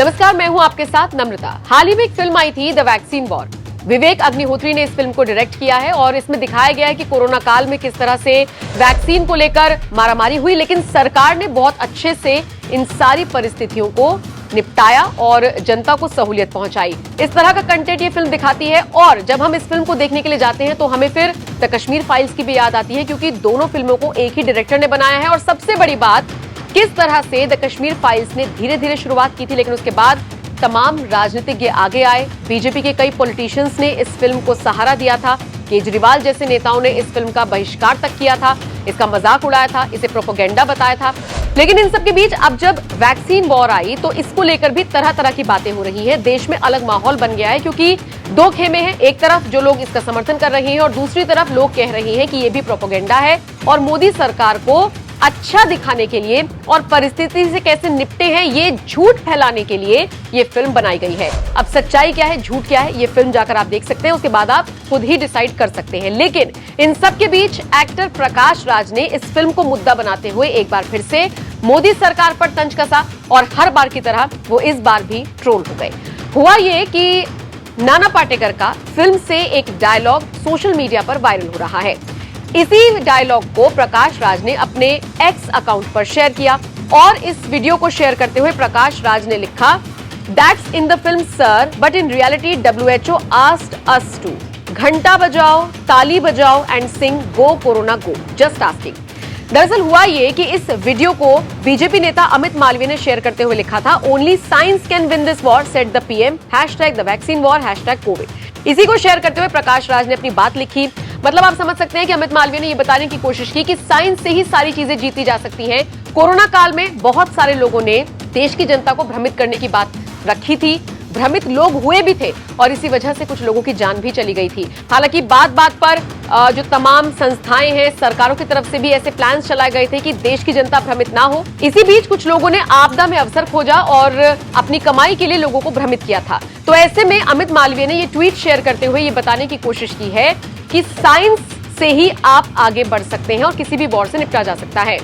नमस्कार, मैं हूं आपके साथ नम्रता। हाल ही में एक फिल्म आई थी the vaccine war. Vivek Agnihotri ने इस फिल्म को डायरेक्ट किया है और इसमें दिखाया गया है कि कोरोना काल में किस तरह से वैक्सीन को लेकर मारामारी हुई, लेकिन सरकार ने बहुत अच्छे से इन सारी परिस्थितियों को निपटाया और जनता को सहूलियत पहुंचाई। इस तरह का कंटेंट ये फिल्म दिखाती है और जब हम इस फिल्म को देखने के लिए जाते हैं तो हमें फिर द कश्मीर फाइल्स की भी याद आती है, क्योंकि दोनों फिल्मों को एक ही डायरेक्टर ने बनाया है। और सबसे बड़ी बात, किस तरह से द कश्मीर फाइल्स ने धीरे धीरे शुरुआत की थी, लेकिन उसके बाद तमाम राजनीतिज्ञ आगे आए। बीजेपी के कई पॉलिटिशियंस ने इस फिल्म को सहारा दिया था। केजरीवाल जैसे नेताओं ने इस फिल्म का बहिष्कार तक किया था, इसका मजाक उड़ाया था, इसे प्रोपेगेंडा बताया था। लेकिन इन सब के बीच अब जब वैक्सीन वॉर आई तो इसको लेकर भी तरह तरह की बातें हो रही हैं। देश में अलग माहौल बन गया है, क्योंकि दो खेमे हैं। एक तरफ जो लोग इसका समर्थन कर रहे हैं और दूसरी तरफ लोग कह रहे हैं कि ये भी प्रोपेगेंडा है और मोदी सरकार को अच्छा दिखाने के लिए और परिस्थिति से कैसे निपटे हैं ये झूठ फैलाने के लिए ये फिल्म बनाई गई है। अब सच्चाई क्या है, झूठ क्या है, ये फिल्म जाकर आप देख सकते हैं, उसके बाद आप खुद ही डिसाइड कर सकते हैं। लेकिन इन सब के बीच एक्टर प्रकाश राज ने इस फिल्म को मुद्दा बनाते हुए एक बार फिर से मोदी सरकार पर तंज कसा और हर बार की तरह वो इस बार भी ट्रोल हो गए। हुआ ये कि नाना पाटेकर का फिल्म से एक डायलॉग सोशल मीडिया पर वायरल हो रहा है। इसी डायलॉग को प्रकाश राज ने अपने एक्स अकाउंट पर शेयर किया और इस वीडियो को शेयर करते हुए प्रकाश राज ने लिखा, that's in the film sir, but in reality WHO asked us to घंटा बजाओ, ताली बजाओ and sing go corona go, just asking. दरअसल हुआ ये कि इस वीडियो को बीजेपी नेता अमित मालवीय ने शेयर करते हुए लिखा था, only science can win this war, said the PM, #the-vaccine-war, #Covid. इसी को शेयर करते हुए प्रकाश राज ने अपनी बात लिखी। मतलब आप समझ सकते हैं कि अमित मालवीय ने यह बताने की कोशिश की कि साइंस से ही सारी चीजें जीती जा सकती हैं। कोरोना काल में बहुत सारे लोगों ने देश की जनता को भ्रमित करने की बात रखी थी, भ्रमित लोग हुए भी थे और इसी वजह से कुछ लोगों की जान भी चली गई थी। हालांकि बात बात पर जो तमाम संस्थाएं हैं, सरकारों की तरफ से भी ऐसे प्लान्स चलाए गए थे कि देश की जनता भ्रमित ना हो। इसी बीच कुछ लोगों ने आपदा में अवसर खोजा और अपनी कमाई के लिए लोगों को भ्रमित किया था। तो ऐसे में अमित मालवीय ने ये ट्वीट शेयर करते हुए ये बताने की कोशिश की है कि साइंस से ही आप आगे बढ़ सकते हैं और किसी भी वॉर से निपटा जा सकता है।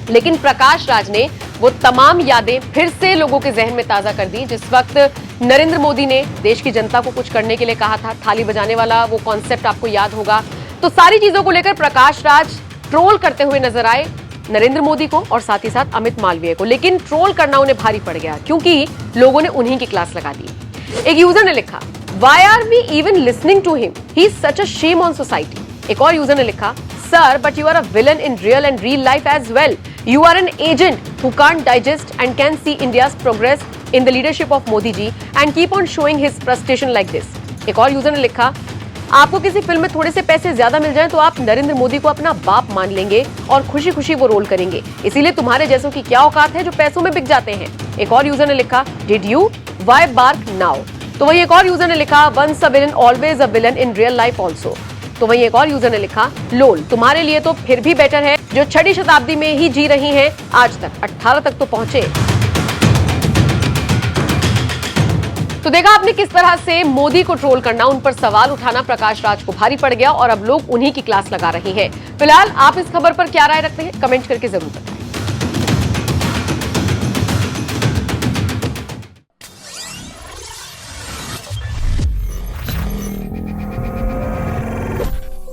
लेकिन प्रकाश राज ने वो तमाम यादें फिर से लोगों के जहन में ताजा कर दी जिस वक्त नरेंद्र मोदी ने देश की जनता को कुछ करने के लिए कहा था। थाली बजाने वाला वो कॉन्सेप्ट आपको याद होगा। तो सारी चीजों को लेकर प्रकाश राज ट्रोल करते हुए नजर आए नरेंद्र मोदी को और साथ ही साथ अमित मालवीय को। लेकिन ट्रोल करना उन्हें भारी पड़ गया, क्योंकि लोगों ने उन्हीं की क्लास लगा दी। एक यूजर ने लिखा, Why are we even listening to him? He's such a shame on society. एक और यूजर ने लिखा, Sir, but you are a villain in real life as well. You are an agent who can't digest and can see India's progress in the leadership of Modi ji and keep on showing his frustration like this. एक और user ने लिखा, आपको किसी film में थोड़े से पैसे ज्यादा मिल जाएं तो आप नरेंद्र मोदी को अपना बाप मान लेंगे और खुशी खुशी वो रोल करेंगे। इसीलिए तुम्हारे जैसों की क्या औकात है जो पैसों में बिक जाते हैं। एक और यूजर ने लिखा, Did you? Why bark now? तो वही एक और यूजर ने लिखा, once a villain always a villain in real life also. तो वही एक और यूजर ने लिखा, लोल, तुम्हारे लिए तो फिर भी बेटर है जो 6वीं शताब्दी में ही जी रही हैं, आज तक 18 तक तो पहुंचे। तो देखा आपने किस तरह से मोदी को ट्रोल करना, उन पर सवाल उठाना प्रकाश राज को भारी पड़ गया और अब लोग उन्हीं की क्लास लगा रहे हैं। फिलहाल आप इस खबर पर क्या राय रखते हैं, कमेंट करके जरूर बताएं।